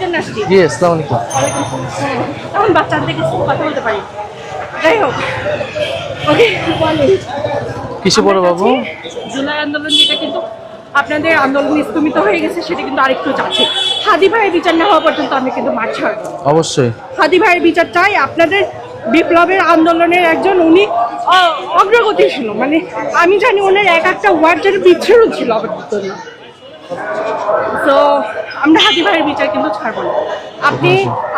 জন্য আসছি। জি আসসালামু আলাইকুম। এখন বাচ্চাদের কিছু কথা বলতে পারি। যাই হোক, ওকে বলেন। কিসে পড়ো বাবু? জুলাই আন্দোলন যেটা কিন্তু আপনাদের আন্দোলন স্তমিত হয়ে গেছে, সেটা কিন্তু আরেকটু যাচ্ছে। হাদি ভাইয়ের বিচার না হওয়া পর্যন্ত আমি কিন্তু মাঠ ছাড়ব। অবশ্যই হাদি ভাইয়ের বিচার চাই। আপনাদের বিপ্লবের আন্দোলনের একজন উনি অগ্রগতি ছিল, মানে আমি জানি ওনার এক একটা ওয়ার্ড যেন বিচ্ছিন্ন ছিল আমাদের জন্য। তো আমরা হাদি ভাইয়ের বিচার কিন্তু ছাড়বো না।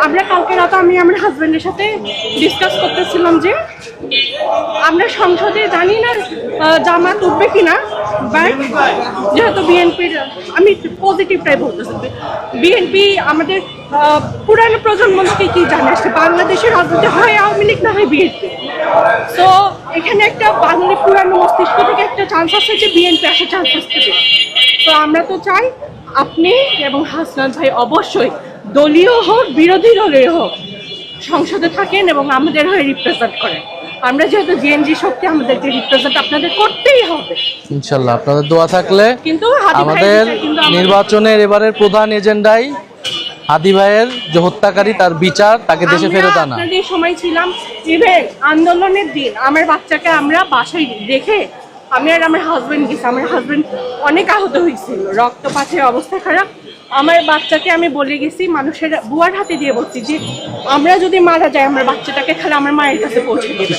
আমরা কালকে রাতে আমি আমার হাজব্যান্ডের সাথে ডিসকাস করতেছিলাম যে আমরা সংসদে জানি না জামাত উঠবে কিনা, বাট যেহেতু বিএনপির, আমি পজিটিভটাই বলতেছি, বিএনপি আমাদের পুরানো প্রজন্ম থেকে কি জানে আসছে, বাংলাদেশের রাজনীতি হয় আওয়ামী লীগ না হয় বিএনপি। তো এখানে একটা বাঙালি পুরানো মস্তিষ্ক থেকে একটা চান্স আছে যে বিএনপি আসার চান্স আসতে। তো আমরা তো চাই আপনি এবং হাসনাত ভাই অবশ্যই দলীয় হোক বিরোধী দলীয় হোক সংসদে থাকেন এবং আমাদের হয়ে রিপ্রেজেন্ট করেন। আমরা যেহেতু জেএনজি শক্তি, আমাদেরকে রিপ্রেজেন্ট আপনাদের করতেই হবে ইনশাল্লাহ। আপনাদের দোয়া থাকলে কিন্তু আমাদের নির্বাচনের এবারের প্রধান এজেন্ডাই হাদি ভাইয়ের যে হত্যাকারী তার বিচার, তাকে দেশে ফেরত আনা। আপনাদের সময় ছিলাম, ইভেন আন্দোলনের দিন আমার বাচ্চাকে আমরা বাসায় রেখে আমি আর আমার হাজবেন্ড গেছি। আমার হাজবেন্ড অনেক আহত হয়েছিল, রক্তপাতের অবস্থা খারাপ। আমার বাচ্চাকে আমি বলে গেছি, মানুষের বুয়ার হাতে দিয়ে বলছি যে আমরা যদি মারা যাই আমার বাচ্চাটাকে খালি আমার মায়ের কাছে পৌঁছে দেবে।